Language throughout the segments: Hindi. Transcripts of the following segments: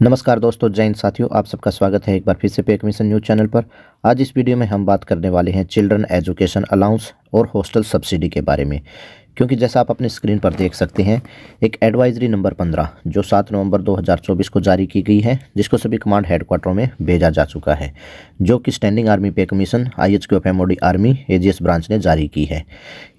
नमस्कार दोस्तों, जय हिंद साथियों। आप सबका स्वागत है एक बार फिर से पे मिशन न्यूज़ चैनल पर। आज इस वीडियो में हम बात करने वाले हैं चिल्ड्रन एजुकेशन अलाउंस और हॉस्टल सब्सिडी के बारे में। क्योंकि जैसा आप अपने स्क्रीन पर देख सकते हैं, एक एडवाइजरी नंबर 15 जो 7 नवंबर 2024 को जारी की गई है, जिसको सभी कमांड हेडक्वार्टरों में भेजा जा चुका है, जो कि स्टैंडिंग आर्मी पे commission IHQ of MOD army AGS branch ने जारी की है।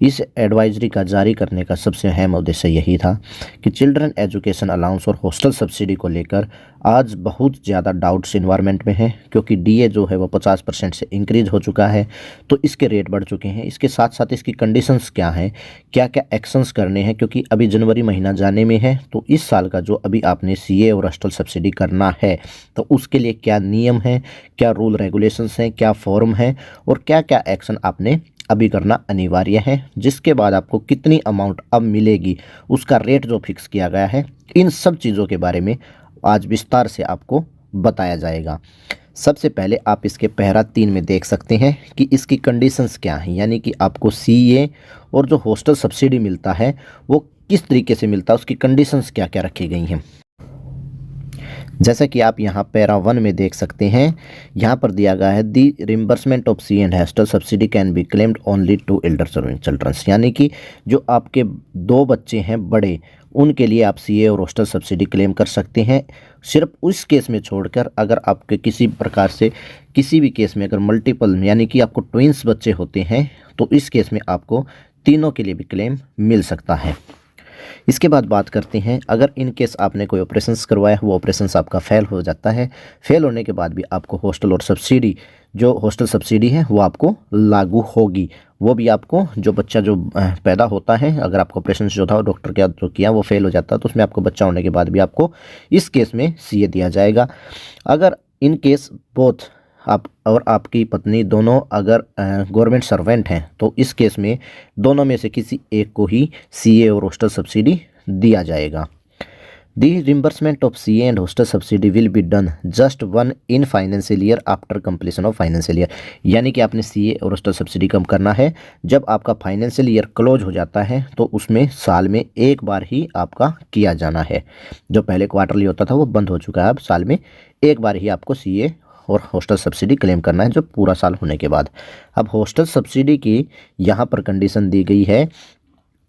इस एडवाइजरी का जारी करने का सबसे अहम उद्देश्य यही था कि चिल्ड्रन एजुकेशन अलाउंस और हॉस्टल सब्सिडी को लेकर आज बहुत ज़्यादा डाउट्स इन्वायरमेंट में हैं, क्योंकि DA जो है वो 50% से इंक्रीज हो चुका है, तो इसके रेट बढ़ चुके हैं। इसके साथ साथ इसकी कंडीशंस क्या हैं, क्या क्या एक्शंस करने हैं, क्योंकि अभी जनवरी महीना जाने में है। तो इस साल का जो अभी आपने CA और हॉस्टल सब्सिडी करना है, तो उसके लिए क्या नियम हैं, क्या रूल रेगुलेशंस हैं, क्या फॉर्म है और क्या क्या एक्शन आपने अभी करना अनिवार्य है, जिसके बाद आपको कितनी अमाउंट अब मिलेगी, उसका रेट जो फिक्स किया गया है, इन सब चीज़ों के बारे में आज विस्तार से आपको बताया जाएगा। सबसे पहले आप इसके पैरा 3 में देख सकते हैं कि इसकी कंडीशंस क्या हैं, यानी कि आपको CA और जो हॉस्टल सब्सिडी मिलता है वो किस तरीके से मिलता है, उसकी कंडीशंस क्या क्या रखी गई हैं। जैसा कि आप यहाँ पैरा 1 में देख सकते हैं, यहाँ पर दिया गया है the reimbursement of CA and hostel subsidy can be claimed only to elder serving childrens, यानी कि जो आपके 2 बच्चे हैं बड़े, उनके लिए आप CA और हॉस्टल सब्सिडी क्लेम कर सकते हैं। सिर्फ उस केस में छोड़कर अगर आपके किसी प्रकार से किसी भी केस में अगर मल्टीपल यानी कि आपको ट्विंस बच्चे होते हैं, तो इस केस में आपको तीनों के लिए भी क्लेम मिल सकता है। इसके बाद बात करते हैं, अगर इन केस आपने कोई ऑपरेशंस करवाया, वो ऑपरेशंस आपका फेल हो जाता है, फेल होने के बाद भी आपको हॉस्टल और सब्सिडी जो हॉस्टल सब्सिडी है वो आपको लागू होगी। वो भी आपको जो बच्चा जो पैदा होता है, अगर आपको ऑपरेशन जो था डॉक्टर का जो किया वो फेल हो जाता है, तो उसमें आपको बच्चा होने के बाद भी आपको इस केस में CA दिया जाएगा। अगर इन केस बोथ आप और आपकी पत्नी दोनों अगर गवर्नमेंट सर्वेंट हैं, तो इस केस में दोनों में से किसी एक को ही CA और हॉस्टल सब्सिडी दिया जाएगा। The reimbursement of CA and hostel subsidy will be done just one in financial year after completion of financial year, यानी कि आपने CA और हॉस्टल सब्सिडी कम करना है जब आपका फाइनेंशियल ईयर क्लोज हो जाता है, तो उसमें साल में एक बार ही आपका किया जाना है। जो पहले क्वार्टरली होता था वो बंद हो चुका है, अब साल में एक बार ही आपको CA और हॉस्टल सब्सिडी क्लेम करना है, जो पूरा साल होने के बाद। अब हॉस्टल सब्सिडी की यहाँ पर कंडीशन दी गई है,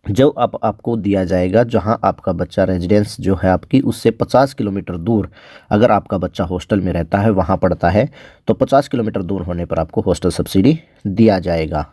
जो आपको दिया जाएगा जहाँ आपका बच्चा रेजिडेंस जो है आपकी उससे 50 किलोमीटर दूर, अगर आपका बच्चा हॉस्टल में रहता है वहाँ पढ़ता है, तो 50 किलोमीटर दूर होने पर आपको हॉस्टल सब्सिडी दिया जाएगा।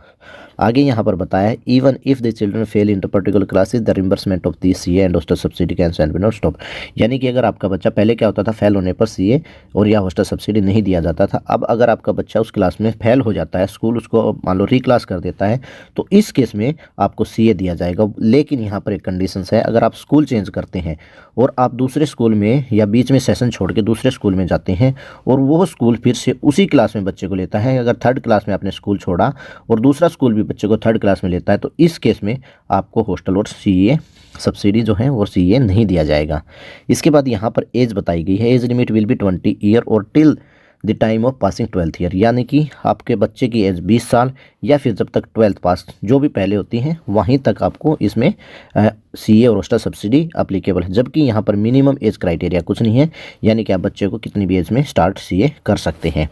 आगे यहाँ पर बताया है, even if the children fail in two particular classes the reimbursement of the CA and hostel subsidy can be not stop, यानी कि अगर आपका बच्चा पहले क्या होता था, फेल होने पर CA और या हॉस्टल सब्सिडी नहीं दिया जाता था। अब अगर आपका बच्चा उस क्लास में फेल हो जाता है, स्कूल उसको मान लो रीक्लास कर देता है, तो इस केस में आपको CA दिया जाएगा। लेकिन यहाँ पर एक कंडीशन है, अगर आप स्कूल चेंज करते हैं और आप दूसरे स्कूल में या बीच में सेशन छोड़ के दूसरे स्कूल में जाते हैं और वो स्कूल फिर से उसी क्लास में बच्चे को लेता है, अगर 3rd क्लास में आपने स्कूल छोड़ा और दूसरा स्कूल भी बच्चे को 3rd क्लास में लेता है, तो इस केस में आपको हॉस्टल और CA सब्सिडी जो है वो CA नहीं दिया जाएगा। इसके बाद यहाँ पर एज बताई गई है, age limit will be 20 year और till the time of passing 12th year, यानी कि आपके बच्चे की एज 20 साल या फिर जब तक 12th पास जो भी पहले होती हैं वहीं तक आपको इसमें CA और हॉस्टल सब्सिडी अप्लीकेबल है। जबकि यहाँ पर मिनिमम एज क्राइटेरिया कुछ नहीं है, यानी कि आप बच्चे को कितनी भी एज में स्टार्ट CA कर सकते हैं।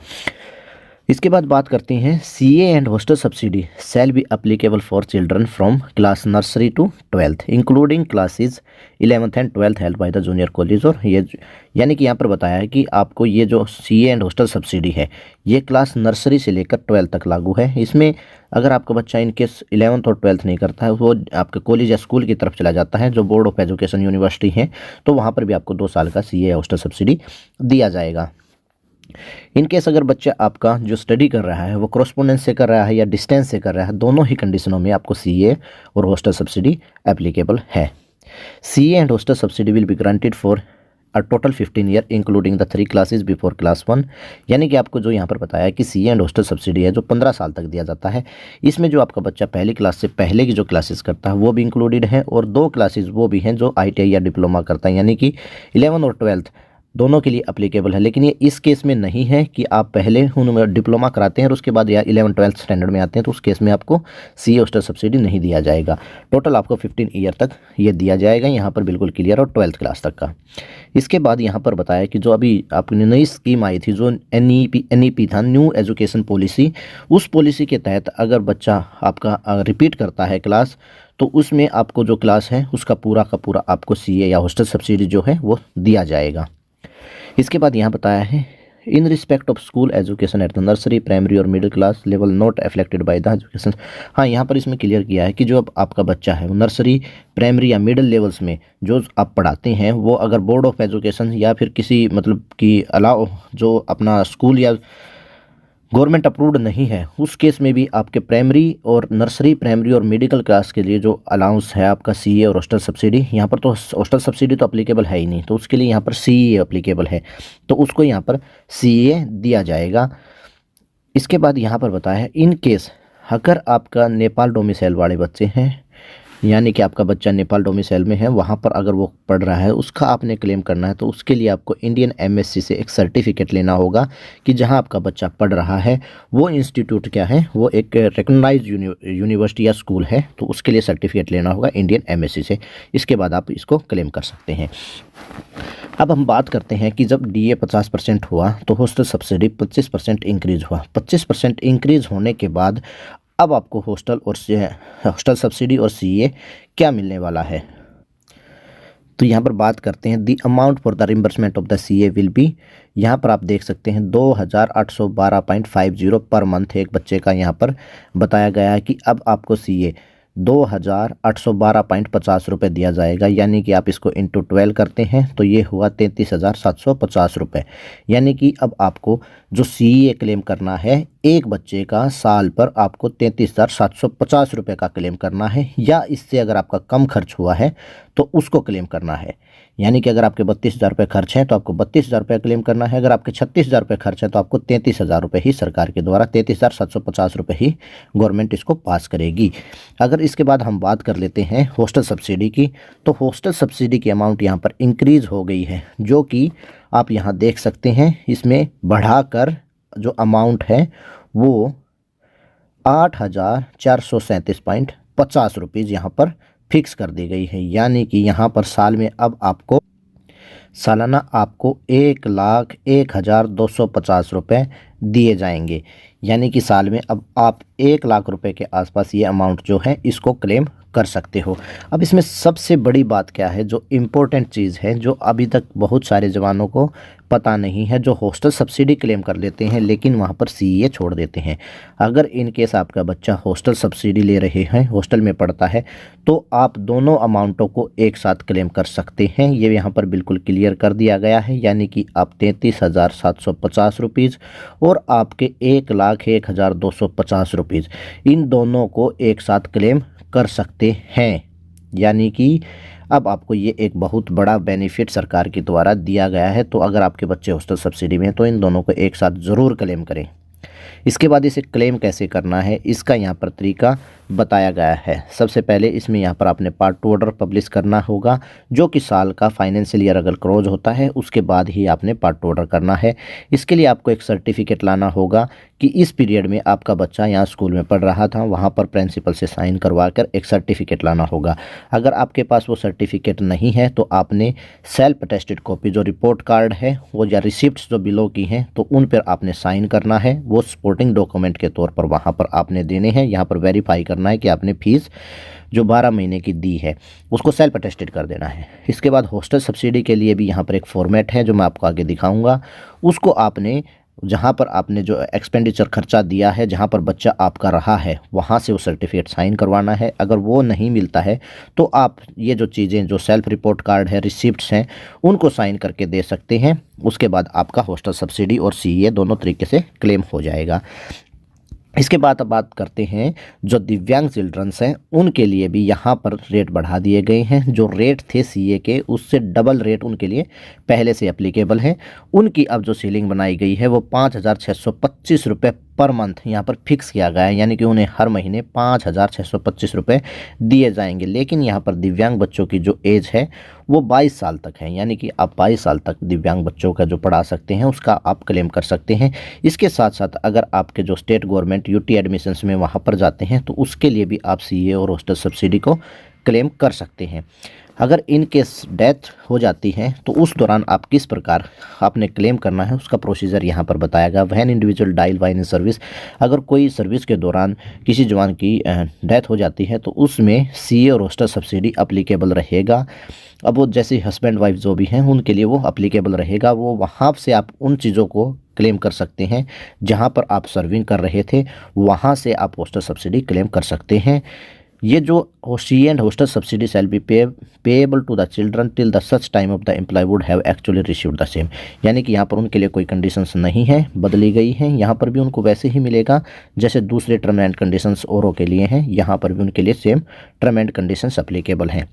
इसके बाद बात करते हैं, CA and hostel subsidy shall be applicable for children from class nursery to 12th including classes 11th and 12th held by the junior college. और ये यानी कि यहाँ पर बताया है कि आपको ये जो CA एंड हॉस्टल सब्सिडी है ये क्लास नर्सरी से लेकर 12th तक लागू है। इसमें अगर आपका बच्चा इनकेस 11th और 12th नहीं करता है, वो आपके कॉलेज या स्कूल की तरफ चला जाता है जो बोर्ड ऑफ एजुकेशन यूनिवर्सिटी है, तो वहाँ पर भी आपको 2 साल का CA हॉस्टल सब्सिडी दिया जाएगा। इन केस अगर बच्चा आपका जो स्टडी कर रहा है वो कॉरस्पॉन्डेंस से कर रहा है या डिस्टेंस से कर रहा है, दोनों ही कंडीशनों में आपको CA और हॉस्टल सब्सिडी एप्लीकेबल है। CA and hostel subsidy will be granted for a total 15 year including the 3 classes before class 1, यानी कि आपको जो यहाँ पर बताया है कि CA एंड हॉस्टल सब्सिडी है जो 15 साल तक दिया जाता है। इसमें जो आपका बच्चा पहली क्लास से पहले की जो क्लासेस करता है वो भी इंक्लूडेड है, और 2 क्लासेज वो भी हैं जो ITI या डिप्लोमा करता है, यानी कि 11 और 12th दोनों के लिए अप्लीकेबल है। लेकिन ये इस केस में नहीं है कि आप पहले उनमें डिप्लोमा कराते हैं और उसके बाद या 11-12 स्टैंडर्ड में आते हैं, तो उस केस में आपको सीए हॉस्टल सब्सिडी नहीं दिया जाएगा। टोटल आपको 15 ईयर तक ये दिया जाएगा, यहाँ पर बिल्कुल क्लियर, और 12th क्लास तक का। इसके बाद यहाँ पर बताया कि जो अभी आपने नई स्कीम आई थी, जो NEP था, न्यू एजुकेशन पॉलिसी, उस पॉलिसी के तहत अगर बच्चा आपका रिपीट करता है क्लास, तो उसमें आपको जो क्लास है उसका पूरा का पूरा आपको सीए या हॉस्टल सब्सिडी जो है वो दिया जाएगा। इसके बाद यहाँ बताया है in respect of school education at the nursery, primary और middle class level not affected by the education. हाँ, यहाँ पर इसमें क्लियर किया है कि जो अब आपका बच्चा है वो नर्सरी, प्राइमरी या मिडिल लेवल्स में जो आप पढ़ाते हैं, वो अगर बोर्ड ऑफ एजुकेशन या फिर किसी मतलब कि अलाउ जो अपना स्कूल या गवर्नमेंट अप्रूव्ड नहीं है, उस केस में भी आपके प्राइमरी और नर्सरी, प्राइमरी और मेडिकल क्लास के लिए जो अलाउंस है आपका सीए और हॉस्टल सब्सिडी, यहाँ पर तो हॉस्टल सब्सिडी तो अप्लीकेबल है ही नहीं, तो उसके लिए यहाँ पर सीए अप्लीकेबल है, तो उसको यहाँ पर सीए दिया जाएगा। इसके बाद यहाँ पर बताया है इन केस अगर आपका नेपाल डोमिसाइल वाले बच्चे हैं, यानी कि आपका बच्चा नेपाल डोमिसाइल में है, वहाँ पर अगर वो पढ़ रहा है, उसका आपने क्लेम करना है, तो उसके लिए आपको इंडियन एमएससी से एक सर्टिफिकेट लेना होगा कि जहाँ आपका बच्चा पढ़ रहा है वो इंस्टीट्यूट क्या है, वो एक रिकॉग्नाइज्ड यूनिवर्सिटी या स्कूल है, तो उसके लिए सर्टिफिकेट लेना होगा इंडियन एमएससी से। इसके बाद आप इसको क्लेम कर सकते हैं। अब हम बात करते हैं कि जब डीए 50% हुआ तो हॉस्टल सब्सिडी 25% इंक्रीज़ हुआ। 25% इंक्रीज़ होने के बाद अब आपको हॉस्टल सब्सिडी और सीए क्या मिलने वाला है, तो यहाँ पर बात करते हैं the amount for the reimbursement of the CA will be, यहाँ पर आप देख सकते हैं 2812.50 पर मंथ एक बच्चे का यहाँ पर बताया गया है कि अब आपको सीए 2812.50 रुपये दिया जाएगा, यानी कि आप इसको इंटू 12 करते हैं तो ये हुआ 33,750 रुपये। यानी कि अब आपको जो सीए क्लेम करना है एक बच्चे का साल पर आपको 33,750 रुपये का क्लेम करना है, या इससे अगर आपका कम खर्च हुआ है तो उसको क्लेम करना है। यानी कि अगर आपके 32,000 रुपये खर्च हैं तो आपको 32,000 रुपये क्लेम करना है, अगर आपके 36,000 रुपये खर्च है तो आपको 33,000 रुपये ही सरकार के द्वारा 33,750 रुपये ही गवर्नमेंट इसको पास करेगी। अगर इसके बाद हम बात कर लेते हैं हॉस्टल सब्सिडी की, तो हॉस्टल सब्सिडी की अमाउंट यहाँ पर इंक्रीज़ हो गई है, जो कि आप यहाँ देख सकते हैं, इसमें बढ़ाकर जो अमाउंट है वो 8,437.50 रुपीज़ यहाँ पर फिक्स कर दी गई है। यानी कि यहाँ पर साल में अब आपको सालाना आपको 1,01,250 रुपये दिए जाएंगे। यानी कि साल में अब आप 1 लाख रुपए के आसपास ये अमाउंट जो है इसको क्लेम कर सकते हो। अब इसमें सबसे बड़ी बात क्या है, जो इम्पोर्टेंट चीज़ है, जो अभी तक बहुत सारे जवानों को पता नहीं है, जो हॉस्टल सब्सिडी क्लेम कर लेते हैं लेकिन वहाँ पर सीए छोड़ देते हैं। अगर इन केस आपका बच्चा हॉस्टल सब्सिडी ले रहे हैं, हॉस्टल में पढ़ता है, तो आप दोनों अमाउंटों को एक साथ क्लेम कर सकते हैं। ये यहाँ पर बिल्कुल क्लियर कर दिया गया है। यानी कि आप 33,750 रुपीज़ और आपके 1,01,250 रुपीज़, इन दोनों को एक साथ क्लेम कर सकते हैं। यानी कि अब आपको ये एक बहुत बड़ा बेनिफिट सरकार के द्वारा दिया गया है। तो अगर आपके बच्चे हॉस्टल सब्सिडी में हैं तो इन दोनों को एक साथ ज़रूर क्लेम करें। इसके बाद इसे क्लेम कैसे करना है, इसका यहाँ पर तरीका बताया गया है। सबसे पहले इसमें यहाँ पर आपने पार्ट 2 ऑर्डर पब्लिश करना होगा, जो कि साल का फाइनेंशियल ईयर अगर क्लोज होता है उसके बाद ही आपने पार्ट 2 ऑर्डर करना है। इसके लिए आपको एक सर्टिफिकेट लाना होगा कि इस पीरियड में आपका बच्चा यहाँ स्कूल में पढ़ रहा था, वहाँ पर प्रिंसिपल से साइन करवा कर एक सर्टिफिकेट लाना होगा। अगर आपके पास वो सर्टिफिकेट नहीं है तो आपने सेल्फ अटेस्टेड कॉपी, जो रिपोर्ट कार्ड है वो या रिसिप्ट्स जो बिलों की हैं, तो उन पर आपने साइन करना है। वो सपोर्टिंग डॉक्यूमेंट के तौर पर वहाँ पर आपने देने हैं। यहाँ पर वेरीफाई करना है कि आपने फ़ीस जो 12 महीने की दी है उसको सेल्फ अटेस्टेड कर देना है। इसके बाद हॉस्टल सब्सिडी के लिए भी यहाँ पर एक फॉर्मेट है जो मैं आपको आगे दिखाऊंगा। उसको आपने जहाँ पर आपने जो एक्सपेंडिचर खर्चा दिया है, जहाँ पर बच्चा आपका रहा है, वहाँ से वो सर्टिफिकेट साइन करवाना है। अगर वो नहीं मिलता है तो आप ये जो चीज़ें, जो सेल्फ रिपोर्ट कार्ड है, रिसिप्ट्स हैं, उनको साइन करके दे सकते हैं। उसके बाद आपका हॉस्टल सब्सिडी और सीए दोनों तरीके से क्लेम हो जाएगा। इसके बाद अब बात करते हैं जो दिव्यांग चिल्ड्रंस हैं, उनके लिए भी यहाँ पर रेट बढ़ा दिए गए हैं। जो रेट थे सीए के, उससे डबल रेट उनके लिए पहले से एप्लीकेबल है। उनकी अब जो सीलिंग बनाई गई है वो 5,625 रुपये पर मंथ यहाँ पर फिक्स किया गया है, यानी कि उन्हें हर महीने 5,625 रुपये दिए जाएंगे। लेकिन यहाँ पर दिव्यांग बच्चों की जो एज है वो 22 साल तक है, यानी कि आप 22 साल तक दिव्यांग बच्चों का जो पढ़ा सकते हैं उसका आप क्लेम कर सकते हैं। इसके साथ साथ अगर आपके जो स्टेट गवर्नमेंट यूटी एडमिशन्स में वहाँ पर जाते हैं तो उसके लिए भी आप सीए और हॉस्टल सब्सिडी को क्लेम कर सकते हैं। अगर इन केस डेथ हो जाती है तो उस दौरान आप किस प्रकार आपने क्लेम करना है उसका प्रोसीजर यहाँ पर बताया गया। When individual dial while in service, अगर कोई सर्विस के दौरान किसी जवान की डेथ हो जाती है तो उसमें सीए और हॉस्टल सब्सिडी अप्लीकेबल रहेगा। अब वो जैसे हस्बैंड वाइफ जो भी हैं उनके लिए वो अप्लीकेबल रहेगा। वो वहाँ से आप उन चीज़ों को क्लेम कर सकते हैं जहाँ पर आप सर्विंग कर रहे थे, वहाँ से आप हॉस्टल सब्सिडी क्लेम कर सकते हैं। ये जो C and hostel subsidy shall be payable to the children till the such time of the employ would have actually received the same, यानी कि यहाँ पर उनके लिए कोई कंडीशंस नहीं है, बदली गई हैं। यहाँ पर भी उनको वैसे ही मिलेगा जैसे दूसरे टर्म एंड कंडीशंस औरों के लिए हैं, यहाँ पर भी उनके लिए same term and conditions applicable हैं।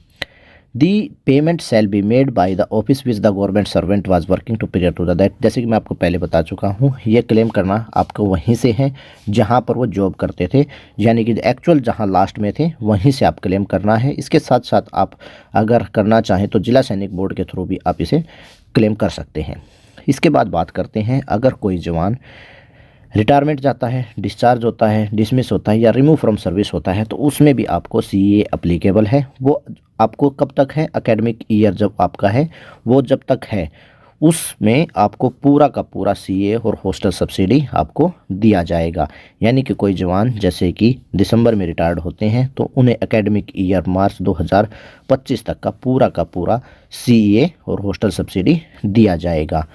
The payment shall be made by the office which the government servant was working to period to the that, जैसे कि मैं आपको पहले बता चुका हूँ, ये क्लेम करना आपको वहीं से है जहाँ पर वो जॉब करते थे, यानी कि एक्चुअल जहाँ लास्ट में थे वहीं से आप क्लेम करना है। इसके साथ साथ आप अगर करना चाहें तो जिला सैनिक बोर्ड के थ्रू भी आप इसे क्लेम कर सकते हैं। इसके बाद बात करते हैं, अगर कोई जवान रिटायरमेंट जाता है, डिस्चार्ज होता है, डिसमिस होता है या रिमूव फ्रॉम सर्विस होता है तो उसमें भी आपको सीए अप्लीकेबल है। वो आपको कब तक है, एकेडमिक ईयर जब आपका है वो जब तक है उसमें आपको पूरा का पूरा सीए और हॉस्टल सब्सिडी आपको दिया जाएगा। यानी कि कोई जवान जैसे कि दिसंबर में रिटायर्ड होते हैं तो उन्हें एकेडमिक ईयर मार्च 2025 तक का पूरा सीए और हॉस्टल सब्सिडी दिया जाएगा।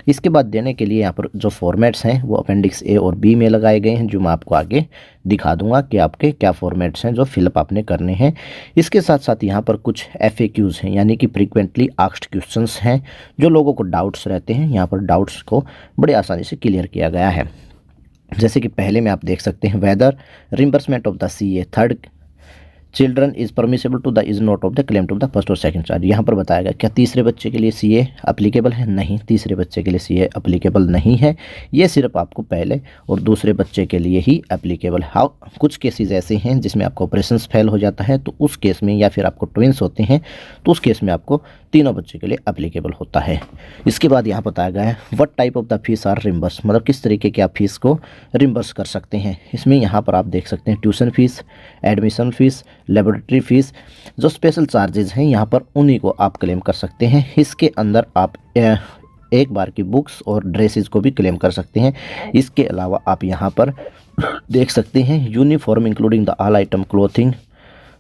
इसके बाद देने के लिए यहाँ पर जो फॉर्मेट्स हैं वो अपेंडिक्स ए और बी में लगाए गए हैं, जो मैं आपको आगे दिखा दूंगा कि आपके क्या फॉर्मेट्स हैं जो फिलअप आपने करने हैं। इसके साथ साथ यहाँ पर कुछ FAQs हैं, यानी कि फ्रीक्वेंटली आस्क्ड क्वेश्चंस हैं, जो लोगों को डाउट्स रहते हैं। यहाँ पर डाउट्स को बड़े आसानी से क्लियर किया गया है। जैसे कि पहले में आप देख सकते हैं, whether reimbursement of the CA third children is permissible to the is not of the claim to the first और सेकंड चार्ज। यहाँ पर बताया गया क्या तीसरे बच्चे के लिए सीए अप्लीकेबल है? नहीं, तीसरे बच्चे के लिए सीए अप्लीकेबल नहीं है। ये सिर्फ आपको पहले और दूसरे बच्चे के लिए ही अप्लीकेबल है। कुछ केसेस ऐसे हैं जिसमें आपका ऑपरेशंस फेल हो जाता है तो उस केस में, या फिर आपको ट्विंस होते हैं तो उस केस में आपको तीनों बच्चे के लिए अप्लीकेबल होता है। इसके बाद यहाँ बताया गया है what type of the fees are reimburse, मतलब किस तरीके की आप फीस को रिम्बर्स कर सकते हैं। इसमें यहाँ पर आप देख सकते हैं tuition fees, admission fees, laboratory fees, जो स्पेशल चार्जेस हैं यहाँ पर उन्हीं को आप क्लेम कर सकते हैं। इसके अंदर आप एक बार की बुक्स और ड्रेसेस को भी क्लेम कर सकते हैं। इसके अलावा आप यहाँ पर देख सकते हैं uniform including the all item clothing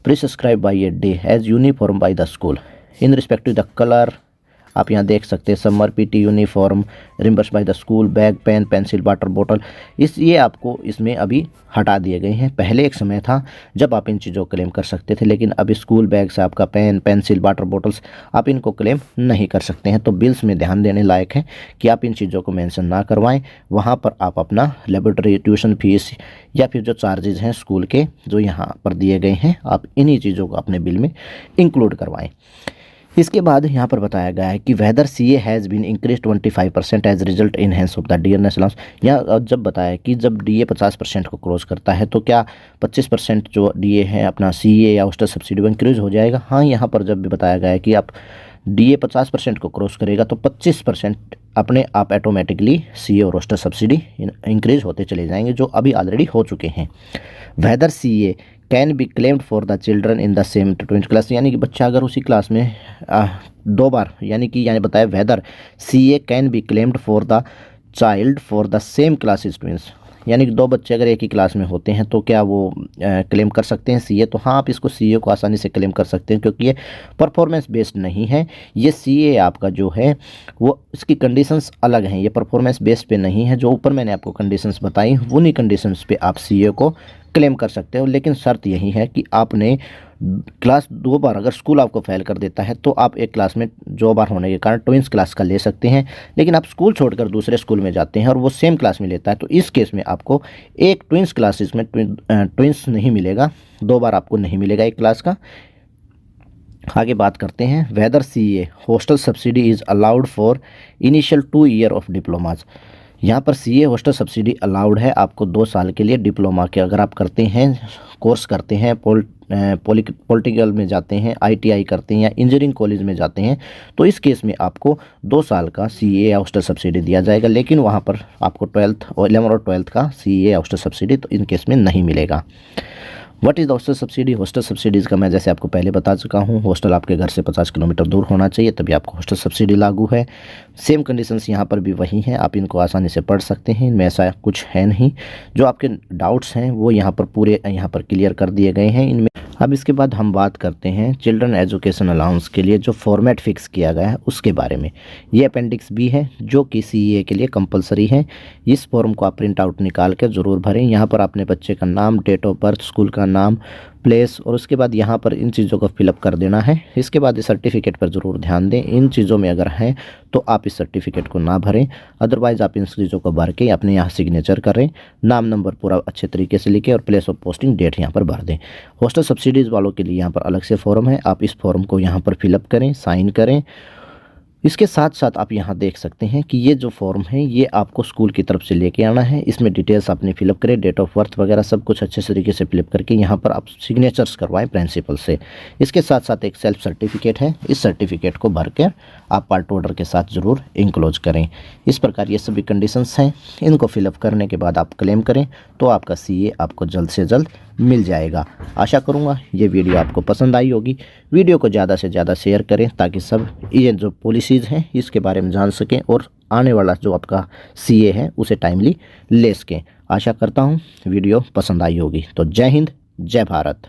prescribe by a day as uniform by the school in respect to the colour. आप यहाँ देख सकते हैं summer PT uniform reimburse by the school, bag, pen, pencil, water bottle. ये आपको इसमें अभी हटा दिए गए हैं। पहले एक समय था जब आप इन चीज़ों को क्लेम कर सकते थे, लेकिन अब स्कूल बैग से आपका पेन, पेंसिल, वाटर बॉटल्स आप इनको क्लेम नहीं कर सकते हैं। तो बिल्स में ध्यान देने लायक है कि आप इन चीज़ों को मेंशन ना करवाएं। वहाँ पर आप अपना लेबोरेटरी, ट्यूशन फीस या फिर जो चार्जेज हैं स्कूल के जो यहाँ पर दिए गए हैं, आप इन्हीं चीज़ों को अपने बिल में इंक्लूड करवाएँ। इसके बाद यहाँ पर बताया गया है कि whether CA has been increase 25% as result enhance of the dearness allowance. यहाँ जब बताया कि जब DA 50% को क्रॉस करता है तो क्या 25% जो DA है अपना सीए या हॉस्टल सब्सिडी इंक्रीज हो जाएगा? हाँ, यहाँ पर जब भी बताया गया है कि आप DA 50% को क्रॉस करेगा तो 25% अपने आप ऑटोमेटिकली सीए और हॉस्टल सब्सिडी इंक्रीज होते चले जाएंगे, जो अभी ऑलरेडी हो चुके हैं। Whether CA can be claimed for the children in the same twins class, यानी कि बच्चा अगर उसी क्लास में 2 बार, यानी बताया whether CA can be claimed for the child for the same classes twins, यानी कि 2 बच्चे अगर एक ही क्लास में होते हैं तो क्या वो क्लेम कर सकते हैं सीए? तो हाँ, आप इसको सीए को आसानी से क्लेम कर सकते हैं क्योंकि ये परफॉर्मेंस बेस्ड नहीं है। ये सीए आपका जो है वो इसकी कंडीशंस अलग हैं, ये परफॉर्मेंस बेस्ड पे नहीं है। जो ऊपर मैंने आपको कंडीशंस बताई उन्हीं कंडीशंस पे आप सीए को क्लेम कर सकते हो, लेकिन शर्त यही है कि आपने क्लास 2 बार अगर स्कूल आपको फेल कर देता है तो आप एक क्लास में 2 बार होने के कारण ट्विंस क्लास का ले सकते हैं। लेकिन आप स्कूल छोड़कर दूसरे स्कूल में जाते हैं और वो सेम क्लास में लेता है तो इस केस में आपको एक ट्विंस क्लासेस में ट्विंस नहीं मिलेगा, 2 बार आपको नहीं मिलेगा एक क्लास का। आगे बात करते हैं whether CA hostel subsidy is allowed for initial 2 year of diplomas. यहाँ पर सीए हॉस्टल सब्सिडी अलाउड है आपको 2 साल के लिए डिप्लोमा के, अगर आप करते हैं कोर्स करते हैं पॉलिटिकल में जाते हैं, आईटीआई करते हैं या इंजीनियरिंग कॉलेज में जाते हैं, तो इस केस में आपको 2 साल का सीए या हॉस्टल सब्सिडी दिया जाएगा। लेकिन वहाँ पर आपको 12th और 11 और 12th का सीए या हॉस्टल सब्सिडी तो इन केस में नहीं मिलेगा। What is the hostel subsidy? Hostel subsidies का मैं जैसे आपको पहले बता चुका हूँ, हॉस्टल आपके घर से 50 किलोमीटर दूर होना चाहिए तभी आपको हॉस्टल सब्सिडी लागू है। सेम कंडीशंस यहाँ पर भी वही हैं, आप इनको आसानी से पढ़ सकते हैं, इनमें ऐसा कुछ है नहीं। जो आपके डाउट्स हैं वो यहाँ पर पूरे यहाँ पर क्लियर कर दिए गए हैं इनमें। अब इसके बाद हम बात करते हैं चिल्ड्रन एजुकेशन अलाउंस के लिए जो फॉर्मेट फिक्स किया गया है उसके बारे में। ये अपेंडिक्स बी है जो कि सीए के लिए कंपलसरी है। इस फॉर्म को आप प्रिंट आउट निकाल कर ज़रूर भरें। यहाँ पर अपने बच्चे का नाम, डेट ऑफ बर्थ, स्कूल का नाम, प्लेस और उसके बाद यहाँ पर इन चीज़ों को फिलअप कर देना है। इसके बाद इस सर्टिफिकेट पर ज़रूर ध्यान दें, इन चीज़ों में अगर हैं तो आप इस सर्टिफिकेट को ना भरें, अदरवाइज़ आप इन चीज़ों को भर के अपने यहाँ सिग्नेचर करें, नाम नंबर पूरा अच्छे तरीके से लिखें और प्लेस ऑफ पोस्टिंग डेट यहाँ पर भर दें। हॉस्टल सब्सिडीज़ वालों के लिए यहाँ पर अलग से फॉर्म है, आप इस फॉर्म को यहाँ पर फिलअप करें, साइन करें। इसके साथ साथ आप यहाँ देख सकते हैं कि ये जो फॉर्म है ये आपको स्कूल की तरफ से लेके आना है। इसमें डिटेल्स आपने फिलअप करें, डेट ऑफ बर्थ वगैरह सब कुछ अच्छे तरीके से फिलअप करके यहाँ पर आप सिग्नेचर्स करवाएं प्रिंसिपल से। इसके साथ साथ एक सेल्फ सर्टिफिकेट है, इस सर्टिफिकेट को भर कर आप पार्ट ऑर्डर के साथ ज़रूर इंक्लोज करें। इस प्रकार ये सभी कंडीशंस हैं, इनको फिलअप करने के बाद आप क्लेम करें तो आपका सीए आपको जल्द से जल्द मिल जाएगा। आशा करूँगा ये वीडियो आपको पसंद आई होगी। वीडियो को ज़्यादा से ज़्यादा शेयर करें ताकि सब ये जो पॉलिसीज़ हैं इसके बारे में जान सकें और आने वाला जो आपका सीए है उसे टाइमली ले सकें। आशा करता हूँ वीडियो पसंद आई होगी। तो जय हिंद, जय भारत।